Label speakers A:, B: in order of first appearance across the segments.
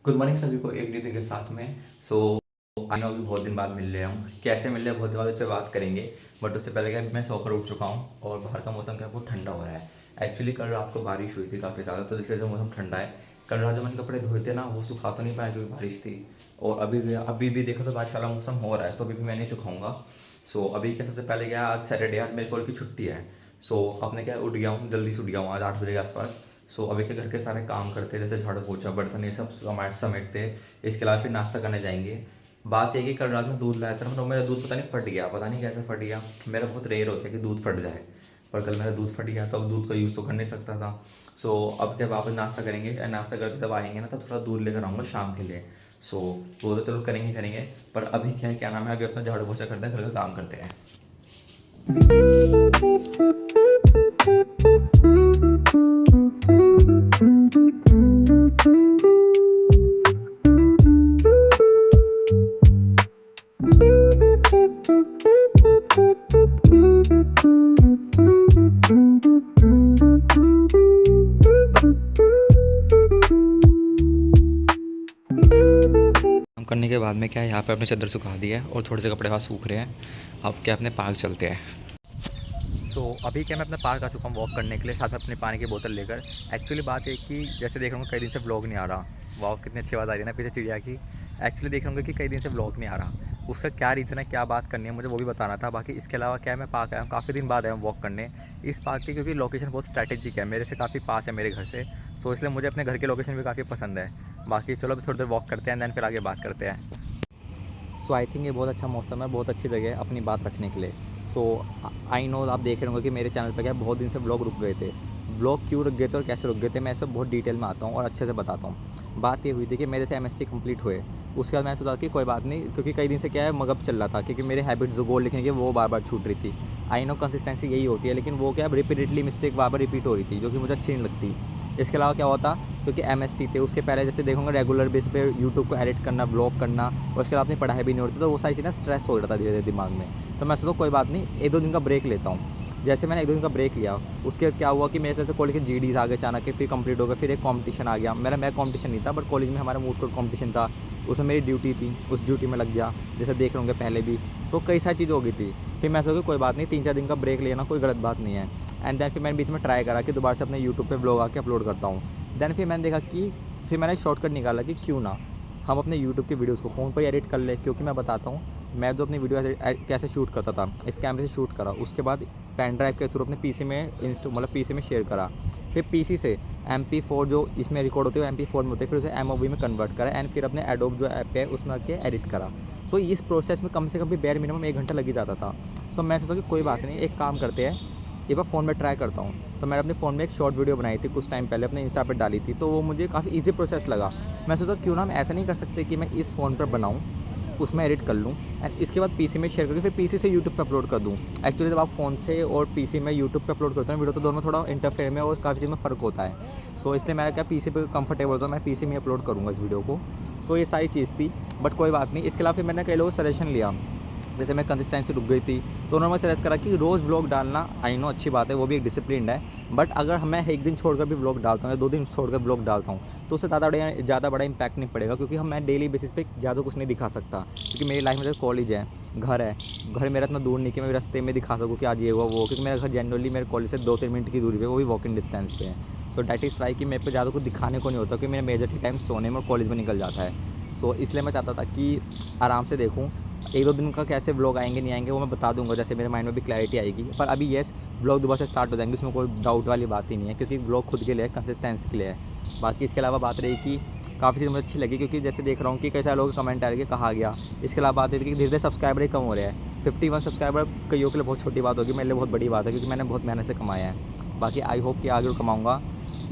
A: Good morning सभी को एक न्यू दिन के साथ में। सो आई नो अभी बहुत दिन बाद मिल रहे हैं हम। कैसे मिल रहे हैं बहुत दिन बाद उससे बात करेंगे। बट उससे पहले क्या मैं सोकर उठ चुका हूँ और बाहर का मौसम क्या बहुत ठंडा हो रहा है। एक्चुअली कल रात को बारिश हुई थी काफ़ी ज़्यादा, तो जिसकी वजह से मौसम ठंडा है। कल रात जब मैंने कपड़े धोए थे ना, वो सुखा तो नहीं पाया क्योंकि बारिश थी। और अभी भी देखो तो बारिश वाला मौसम हो रहा है, तो अभी भी मैं नहीं सुखाऊंगा। सो अभी क्या, सबसे पहले क्या, आज सैटरडे, आज मेरे कॉल की छुट्टी है। सो अपने क्या उठ गया हूँ, जल्दी से उठ गया हूँ आज 8 बजे के आसपास। सो अभी के घर के सारे काम करते, जैसे झाड़ू पोछा बर्तन ये सब समेटते। इसके अलावा फिर नाश्ता करने जाएंगे। बात ये कि कल रात में दूध लाया था, मतलब मेरा दूध पता नहीं फट गया, पता नहीं कैसे फट गया। मेरा बहुत रेयर होता है कि दूध फट जाए, पर कल मेरा दूध फट गया, तो अब दूध का यूज़ तो कर नहीं सकता था। सो अब क्या, वापस नाश्ता करेंगे, नाश्ता करते तब आएंगे ना, तब थोड़ा दूध लेकर आऊँगा शाम के लिए। सो वो तो चलो करेंगे करेंगे। पर अभी क्या है, क्या नाम है, अभी अपना झाड़ू पोछा करते हैं, घर का काम करते हैं। काम करने के बाद में क्या है, यहाँ पे अपने चादर सुखा दी है और थोड़े से कपड़े वहाँ सूख रहे हैं। अब क्या, अपने पार्क चलते हैं। अभी क्या, मैं अपने पार्क आ चुका हूँ वॉक करने के लिए, साथ में अपनी पानी की बोतल लेकर। एक्चुअली बात है कि जैसे देख रहा हूँ कई दिन से व्लॉग नहीं आ रहा। वॉक कितनी अच्छी आवाज़ आ रही है ना पीछे चिड़िया की। एक्चुअली देख रहा हूँ कि कई दिन से व्लॉग नहीं आ रहा। उसका क्या रीज़न है, क्या बात करनी है, मुझे वो भी बताना था। बाकी इसके अलावा क्या है, मैं पार्क आया हूँ, काफ़ी दिन बाद आया हूँ वॉक करने इस पार्क की, क्योंकि लोकेशन बहुत स्ट्रैटेजिक है, मेरे से काफ़ी पास है मेरे घर से। सो इसलिए मुझे अपने घर के लोकेशन भी काफ़ी पसंद है। बाकी चलो अभी थोड़ी देर वॉक करते हैं, दैन फिर आगे बात करते हैं। सो आई थिंक ये बहुत अच्छा मौसम है, बहुत अच्छी जगह है अपनी बात रखने के लिए। सो आई नो आप देख रहे होंगे कि मेरे चैनल पे क्या बहुत दिन से व्लॉग रुक गए थे। व्लॉग क्यों रुक गए थे और कैसे रुक गए थे, मैं इस पर बहुत डिटेल में आता हूँ और अच्छे से बताता हूँ। बात ये हुई थी कि मेरे से एमएसटी कंप्लीट हुए, उसके बाद मैंने सोचा कि कोई बात नहीं, क्योंकि कई दिन से क्या है मगअप चल रहा था, क्योंकि मेरे हैबिट जो गोल लिखने की वो बार बार छूट रही थी। आई नो कंसिस्टेंसी यही होती है, लेकिन वो क्या रिपीटेडली मिस्टेक बार बार रिपीट हो रही थी, जो कि मुझे अच्छी नहीं लगती। इसके अलावा क्या होता, क्योंकि एमएसटी थे उसके पहले जैसे देखूँगा रेगुलर बेस पे यूट्यूब को एडिट करना, ब्लॉग करना, और उसके बाद अपनी पढ़ाई भी नहीं होती, तो वो सारी चीज़ें स्ट्रेस हो रहा था धीरे धीरे दिमाग में। तो मैं सोचा कोई बात नहीं, एक दो दिन का ब्रेक लेता हूँ। जैसे मैंने एक दो दिन का ब्रेक लिया, उसके बाद क्या हुआ कि मेरे से कॉलेज के जीडीज आ गए अचानक के, फिर कंप्लीट हो गया, फिर एक कंपटीशन आ गया। मेरा मैं कंपटीशन नहीं था, बट कॉलेज में हमारा मूड कोर्ट कंपटीशन था, उसमें मेरी ड्यूटी थी, उस ड्यूटी में लग गया, जैसे देख रहे होंगे पहले भी। सो कई सारी चीज़ हो गई थी। फिर मैं सोचा कोई बात नहीं, 3-4 दिन का ब्रेक लेना कोई गलत बात नहीं है। एंड देन फिर मैंने बीच में ट्राई करा कि दोबारा से अपने यूट्यूब पे ब्लॉग आके अपलोड करता हूँ। देन फिर मैंने देखा कि फिर मैंने एक शॉर्टकट निकाला कि क्यों ना हम अपने यूट्यूब की वीडियोज़ को फ़ोन पर ही एडिट कर ले। क्योंकि मैं बताता हूँ, मैं जो अपनी वीडियो कैसे शूट करता था, इस कैमरे से शूट करा, उसके बाद पेन ड्राइव के थ्रू अपने पीसी में मतलब पीसी में शेयर करा, फिर पीसी से MP4 जो इसमें रिकॉर्ड होते हैं वो MP4 में होते हैं, फिर उसे MOV में कन्वर्ट करा, एंड फिर अपने एडोब जो ऐप है उसमें आके एडिट करा। सो इस प्रोसेस में कम से कम भी बेयर मिनिमम 1 घंटा लग ही जाता था। सो मैं सोचा कि कोई बात नहीं, एक काम करते हैं, एक बार फ़ोन में ट्राई करता हूँ। तो मैंने अपने फ़ोन में एक शॉर्ट वीडियो बनाई थी कुछ टाइम पहले, अपने इंस्टा पर डाली थी, तो वो मुझे काफ़ी ईजी प्रोसेस लगा। मैं सोचा क्यों ना हम ऐसा नहीं कर सकते कि मैं इस फ़ोन पर बनाऊँ, उसमें एडिट कर लूँ, एंड इसके बाद पीसी में शेयर करके फिर पीसी से यूट्यूब पे अपलोड कर दूँ। एक्चुअली जब आप फ़ोन से और पीसी में यूट्यूब पे अपलोड करते हैं वीडियो, तो दोनों में थोड़ा इंटरफेयर में और काफ़ी चीज़ में फ़र्क होता है। सो इसलिए मैं क्या पीसी पे कंफर्टेबल होता हूँ, मैं पीसी में अपलोड करूँगा इस वीडियो को। सो ये सारी चीज़ थी, बट कोई बात नहीं। इसके अलावा फिर मैंने कई लोगों से सजेशन लिया, जैसे मैं कंसिस्टेंसी रुक गई थी, तो उन्होंने सजेस्ट करा कि रोज़ ब्लॉग डालना, आई नो अच्छी बात है, वो भी एक डिसिप्लिन है, बट अगर मैं एक दिन छोड़कर भी ब्लॉग डालता हूँ या 2 दिन छोड़कर ब्लॉग डालता हूँ, तो उससे ज़्यादा बड़ा इंपैक्ट नहीं पड़ेगा, क्योंकि मैं डेली बेसिस पे ज़्यादा कुछ नहीं दिखा सकता। क्योंकि मेरी लाइफ में जैसे कॉलेज है, घर मेरा इतना दूर नहीं कि मैं रास्ते में दिखा सकूँ कि आज ये हुआ वो, क्योंकि मेरा घर जनरली मेरे कॉलेज से 2-3 मिनट की दूरी पे, वो भी वॉकिंग डिस्टेंस पे है। तो डैट इज़ वाई कि मेरे पे ज़्यादा कुछ दिखाने को नहीं होता, क्योंकि मेरा मेजर टाइम सोने में और कॉलेज में निकल जाता है। सो इसलिए मैं चाहता था कि आराम से देखूँ, 1-2 दिन का कैसे व्लॉग आएंगे नहीं आएंगे वो मैं बता दूंगा, जैसे मेरे माइंड में भी क्लैरिटी आएगी। पर अभी येस, व्लॉग दोबारा से स्टार्ट हो जाएंगे, उसमें कोई डाउट वाली बात ही नहीं है, क्योंकि व्लॉग खुद के लिए है, कंसिस्टेंसी के लिए है। बाकी इसके अलावा बात रही कि काफ़ी चीज़ मुझे अच्छी लगी, क्योंकि जैसे देख रहा हूँ कि कई सारे लोग कमेंट आ रहे हैं कहा गया। इसके अलावा बात रही थी कि धीरे धीरे सब्सक्राइबर ही कम हो रहे हैं। 51 सब्सक्राइबर कईयों के लिए बहुत छोटी बात होगी, मेरे लिए बहुत बड़ी बात है, क्योंकि मैंने बहुत मेहनत से कमाया है। बाकी आई होप कि आगे कमाऊँगा।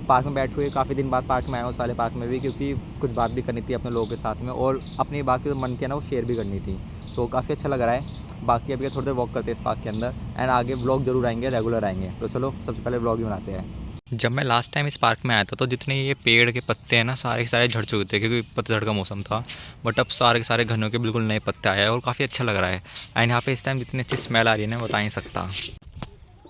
A: पार्क में बैठे हुए काफ़ी दिन बाद पार्क में आया हूँ, उस वाले पार्क में भी, क्योंकि कुछ बात भी करनी थी अपने लोगों के साथ में, और अपनी बात की जो मन किया ना वो शेयर भी करनी थी। तो काफ़ी अच्छा लग रहा है। बाकी अभी थोड़ी देर वॉक करते हैं इस पार्क के अंदर, एंड आगे व्लॉग जरूर आएंगे, रेगुलर आएंगे। तो चलो सबसे पहले व्लॉग ही बनाते हैं। जब मैं लास्ट टाइम इस पार्क में आया था, तो जितने ये पेड़ के पत्ते हैं ना, सारे के सारे झड़ चुके थे, क्योंकि पतझड़ का मौसम था। बट अब सारे के सारे घनों के बिल्कुल नए पत्ते आए हैं और काफ़ी अच्छा लग रहा है। एंड यहाँ पे इस टाइम जितनी अच्छी स्मेल आ रही है ना, बता नहीं सकता।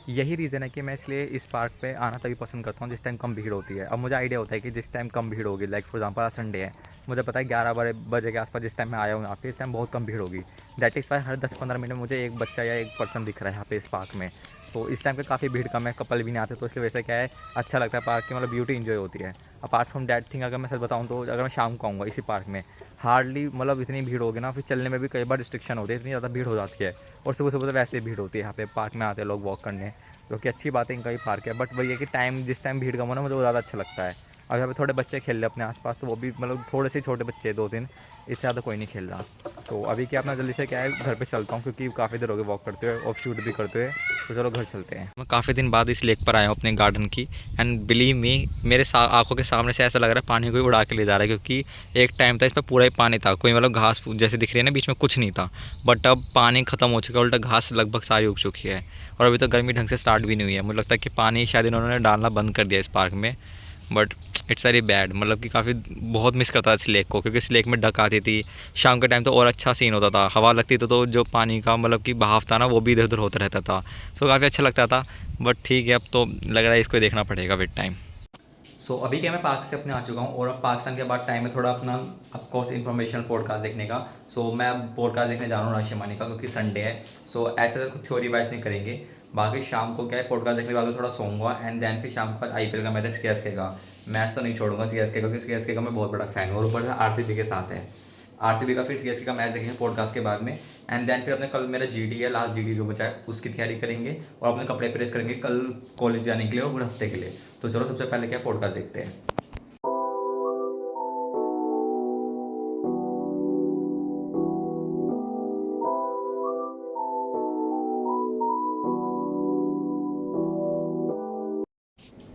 A: यही रीज़न है कि मैं इसलिए इस पार्क पे आना तभी पसंद करता हूँ जिस टाइम कम भीड़ होती है। अब मुझे आइडिया होता है कि जिस टाइम कम भीड़ होगी, लाइक फॉर एग्जांपल आज संडे है, मुझे पता है 11 बजे के आसपास जिस टाइम मैं आया हूँ यहाँ पे, इस टाइम बहुत कम भीड़ होगी। That is why her 10-15 minute में मुझे एक बच्चा या एक पर्सन दिख रहा है यहाँ पे इस पार्क में। तो इस टाइम पे काफ़ी भीड़ कम है, कपल भी नहीं आते, तो इसलिए वैसे क्या है, अच्छा लगता है पार्क की, मतलब ब्यूटी इन्जॉय होती है। अपार्ट फ्रॉम दैट थिंग अगर मैं सच बताऊँ तो अगर मैं शाम को आऊँगा इसी पार्क में, हार्डली मतलब इतनी भीड़ होगी ना, फिर चलने में भी कई बार रिस्ट्रिक्शन होती है, इतनी ज़्यादा भीड़ हो जाती है। और सुबह सुबह तो वैसे ही भीड़ होती है यहाँ पे, पार्क में आते हैं लोग वॉक करने, जो कि अच्छी बात है, इनका ही पार्क है। बट वही है कि टाइम जिस टाइम भीड़ कम हो ना, मुझे वो ज़्यादा अच्छा लगता है। अब यहाँ पे थोड़े बच्चे खेल रहे हैं अपने आसपास, तो वो भी मतलब थोड़े से छोटे बच्चे 2-3, इससे ज़्यादा कोई नहीं खेल रहा। तो अभी क्या अपना जल्दी से क्या है, घर पे चलता हूँ क्योंकि काफ़ी देर हो गए वॉक करते हुए और शूट भी करते हुए, तो चलो घर चलते हैं। मैं काफ़ी दिन बाद इस लेक पर आया हूँ अपने गार्डन की, एंड बिलीव मी, मेरे आंखों के सामने से ऐसा लग रहा है पानी को ही उड़ा के ले जा रहा है, क्योंकि एक टाइम था इसमें पूरा ही पानी था, कोई मतलब घास जैसे दिख रही है ना, बीच में कुछ नहीं था। बट अब पानी ख़त्म हो चुका है, उल्टा घास लगभग सारी उग चुकी है, और अभी तो गर्मी ढंग से स्टार्ट भी नहीं हुई है। मुझे लगता है कि पानी शायद इन्होंने डालना बंद कर दिया इस पार्क में, बट इट्स वेरी बैड। मतलब कि काफ़ी बहुत मिस करता था इस लेक को, क्योंकि इस लेक में डक आती थी शाम के टाइम, तो और अच्छा सीन होता था, हवा लगती तो जो पानी का मतलब कि बहाव था ना, वो भी इधर उधर होता रहता था। सो काफ़ी अच्छा लगता था। बट ठीक है, अब तो लग रहा है इसको देखना पड़ेगा विद टाइम। सो अभी क्या मैं पार्क से अपने आ चुका हूँ, और अब पार्क से आने के बाद टाइम है थोड़ा अपना ऑफकोर्स इन्फॉर्मेशनल पॉडकास्ट देखने का। सो मैं अब पॉडकास्ट देखने जा रहा हूँ राशि मानी का, क्योंकि संडे है। सो ऐसे तो कुछ थ्योरी वाइज नहीं करेंगे, बाकी शाम को क्या है, पॉडकास्ट देखने के बाद थोड़ा सोऊंगा, एंड देन फिर शाम को आईपीएल का मैच है सीएसके का। मैच तो नहीं छोड़ूंगा सीएसके का, क्योंकि सीएसके का मैं बहुत बड़ा फैन हूँ, और ऊपर से आरसीबी के साथ है। आरसीबी का फिर सीएसके का मैच देखेंगे पॉडकास्ट के बाद में, एंड देन फिर अपने कल मेरा जीडी है, लास्ट जीडी जो बचा है उसकी तैयारी करेंगे, और अपने कपड़े प्रेस करेंगे कल कॉलेज जाने के लिए और पूरे हफ्ते के लिए। तो चलो सबसे पहले क्या पॉडकास्ट देखते हैं।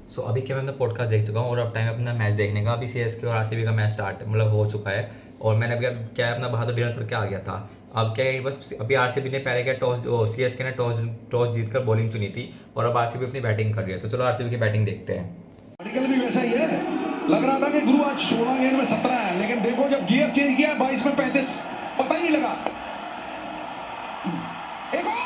A: सो अभी क्या मैं अपना पॉडकास्ट देख चुका हूँ, और अब टाइम है अपना मैच देखने का। अभी सीएसके और आरसीबी का मैच स्टार्ट मतलब हो चुका है, और मैंने अभी अब क्या है अपना बाहर तो डिनर करके आ गया था। अब क्या है, बस अभी आरसीबी ने पहले क्या टॉस सीएसके ने टॉस जीतकर बॉलिंग चुनी थी, और अब आरसीबी अपनी बैटिंग कर रही है। तो चलो आरसीबी की बैटिंग देखते हैं।
B: आर्टिकल भी वैसा ही है। लग रहा था कि गुरु आज 16 गेंद में 17 है, लेकिन देखो जब गियर चेंज किया 22 में 35, पता ही नहीं लगा। एक और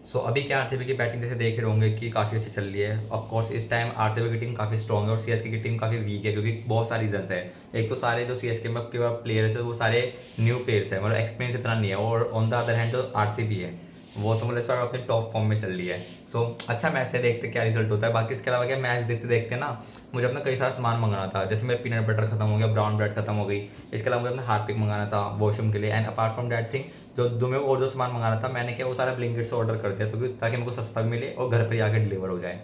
A: सो अभी क्या आरसीबी की बैटिंग जैसे देख रहे होंगे कि काफ़ी अच्छी चल रही है। ऑफ कोर्स इस टाइम आरसीबी की टीम काफ़ी स्ट्रॉन्ग है, और सीएसके की टीम काफ़ी वीक है, क्योंकि बहुत सारे रीजंस है। एक तो सारे जो सीएसके में के प्लेयर्स है वो सारे न्यू प्लेयर्स है, मतलब एक्सपीरियंस इतना नहीं है, और ऑन द अदर हैंड जो आरसीबी है वो तो मतलब इस बार अपने टॉप फॉर्म में चल रही है। सो अच्छा मैच है, देखते क्या रिजल्ट होता है। बाकी इसके अलावा क्या, मैच देखते देखते ना मुझे अपना कई सारा सामान मंगाना था, जैसे मेरा पीनट बटर खत्म हो गया, ब्राउन ब्रेड खत्म हो गई। इसके अलावा मुझे अपना हार्पिक मंगाना था वॉशरूम के लिए, and apart from that thing जो दो में और जो सामान मंगाना था, मैंने क्या वो सारा ब्लिंकिट से ऑर्डर कर दिया, तो ताकि मेरे को सस्ता भी मिले और घर पर आके डिलीवर हो जाए।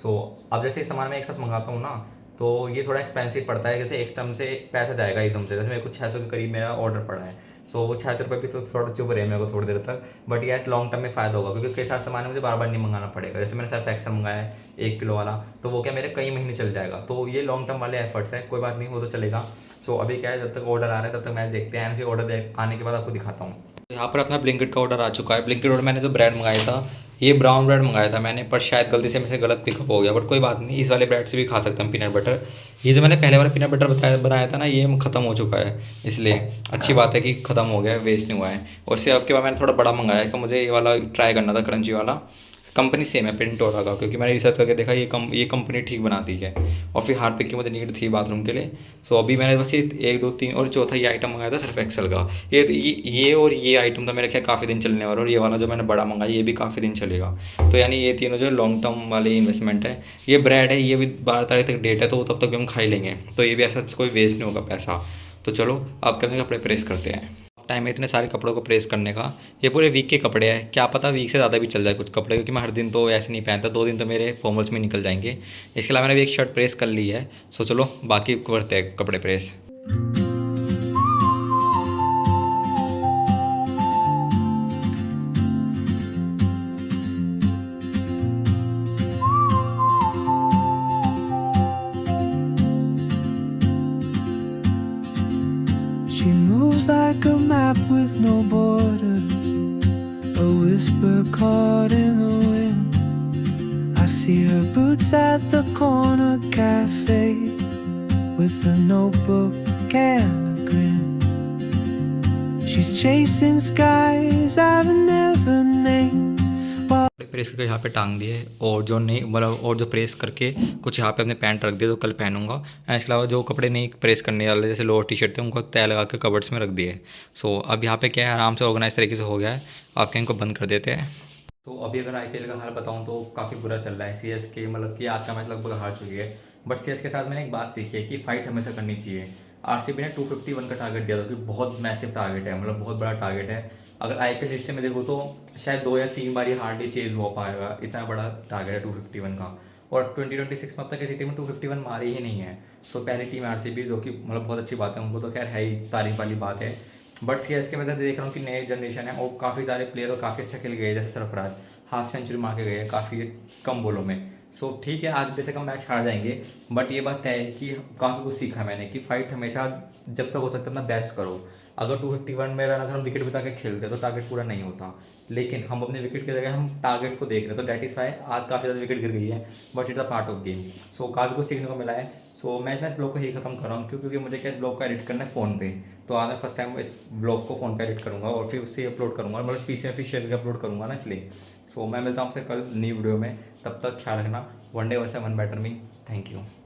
A: सो अब जैसे ये सामान मैं एक साथ मंगाता हूँ ना, तो ये थोड़ा एक्सपेंसिव पड़ता है, जैसे एकदम से पैसा जाएगा एकदम से, जैसे मेरे को 600 के करीब मेरा ऑर्डर पड़ा है। सो वो 600 रुपये भी तो थोड़ा चुभ रहे हैं मेरे को थोड़ी देर तक, बट ये लॉन्ग टर्म में फ़ायदा होगा, क्योंकि कई सारे सामान मुझे बार बार नहीं मंगाना पड़ेगा। जैसे मैंने सर्फ एक्सेल मंगाया है 1 किलो वाला, तो वो क्या मेरे कई महीने चल जाएगा। तो ये लॉन्ग टर्म वाले एफर्ट्स हैं, कोई बात नहीं, वो तो चलेगा। सो अभी क्या है, जब तक ऑर्डर आ रहा है तब तक मैच देखते हैं, फिर ऑर्डर आने के बाद आपको दिखाता हूँ। यहाँ पर अपना ब्लिंकिट का ऑर्डर आ चुका है। ब्लिंकिट ऑर्डर मैंने जो ब्रेड मंगाया था, ये ब्राउन ब्रेड मंगाया था मैंने, पर शायद गलती से मेरे से गलत पिकअप हो गया, बट कोई बात नहीं, इस वाले ब्रेड से भी खा सकते हैं पीनट बटर। ये जो मैंने पहले वाला पीनट बटर बनाया था ना, ये ख़त्म हो चुका है, इसलिए अच्छी बात है कि ख़त्म हो गया है, वेस्ट नहीं हुआ है। और उससे अब के बाद मैंने थोड़ा बड़ा मंगाया है, कि मुझे ये वाला ट्राई करना था, क्रंची वाला। कंपनी सेम है पिंटोरा का, क्योंकि मैंने रिसर्च करके देखा ये कंपनी ठीक बनाती है। और फिर हार्पिक की मुझे नीड थी बाथरूम के लिए। सो अभी मैंने बस ये 1 2 3 और चौथा ये आइटम मंगाया था सर्फ एक्सेल का। ये और ये आइटम था मेरे ख्याल काफ़ी दिन चलने वाला, और ये वाला जो मैंने बड़ा मंगाया ये भी काफ़ी दिन चलेगा। तो यानी ये तीनों जो लॉन्ग टर्म वाली इन्वेस्टमेंट है। ये ब्रेड है, ये भी 12 तारीख तक डेट है, तो वो तब तक भी हम खा ही लेंगे, तो ये भी ऐसा कोई वेस्ट नहीं होगा पैसा। तो चलो आप अपने कपड़े प्रेस करते हैं। टाइम है इतने सारे कपड़ों को प्रेस करने का, ये पूरे वीक के कपड़े हैं, क्या पता वीक से ज़्यादा भी चल जाए कुछ कपड़े, क्योंकि मैं हर दिन तो ऐसे नहीं पहनता, 2 दिन तो मेरे फॉर्मल्स में निकल जाएंगे। इसके अलावा मैंने भी एक शर्ट प्रेस कर ली है। सो चलो बाकी करते हैं कपड़े press.
C: She moves like a map with no borders, a whisper caught in the wind. I see her boots at the corner cafe with a notebook and a grin. She's chasing skies I've never named.
A: Press करके यहाँ पे टांग दिए, और जो नहीं मतलब और जो प्रेस करके कुछ यहाँ पे अपने पैंट रख दिए, तो कल पहनूंगा। एंड इसके अलावा जो कपड़े नहीं प्रेस करने वाले जैसे लोअर टी शर्ट थे उनको तय लगा के कबर्ड्स में रख दिए। सो अब यहाँ पे क्या है, आराम से ऑर्गेनाइज तरीके से हो गया है। आपके इनको बंद कर देते हैं। तो अभी अगर आईपीएल का हाल बताऊं तो काफ़ी बुरा चल रहा है। सीएसके मतलब कि आज का मैच लगभग हार चुकी है। बट सीएसके के साथ मैंने एक बात सीखी है कि फाइट हमेशा करनी चाहिए। आरसीबी ने 251 का टारगेट दिया था, कि बहुत मैसिव टारगेट है, मतलब बहुत बड़ा टारगेट है। अगर आईपीएल हिस्ट्री में देखो तो शायद 2 या 3 बार ही हार्डली चेज हो पाएगा, इतना बड़ा टारगेट है 251 का। और 2026 में अब तक किसी टीम में 251 मारी ही नहीं है। सो पहली टीम आरसीबी, जो कि मतलब बहुत अच्छी बात है, उनको तो खैर है ही, तारीफ वाली बात है। बट सीएसके में देख रहा हूँ कि नए जनरेशन है और काफ़ी सारे प्लेयर और काफ़ी अच्छा खेल गए, जैसे सरफराज हाफ सेंचुरी मार के गए काफ़ी कम बॉलों में। सो ठीक है, आज वैसे कम मैच हार जाएंगे, बट ये बात तय है कि काफ़ी कुछ सीखा मैंने कि फाइट हमेशा जब तक हो सकता है अपना बेस्ट करो। अगर 251 में रन हम विकेट बचा के खेलते तो टारगेट पूरा नहीं होता, लेकिन हम अपने विकेट की जगह हम टारगेट्स को देख रहे हैं, तो डेट इज वाई आज काफ़ी ज़्यादा विकेट गिर गई है, but it's a part of game. सो काफ़ी कुछ सीखने को मिला है। सो मैं इस ब्लॉग को ही खत्म कर रहा हूँ, क्योंकि मुझे क्या इस ब्लॉग को एडिट करना है फ़ोन पे। तो आज मैं फर्स्ट टाइम इस ब्लॉग को फ़ोन पे एडिट करूँगा और फिर उससे अपलोड करूँगा, मतलब पीसी में फिर शेयर करके अपलोड करूँगा ना, इसलिए। सो मैं मिलता हूँ आपसे कल नई वीडियो में, तब तक ख्याल रखना। वन डे वैसे one better me. Thank you.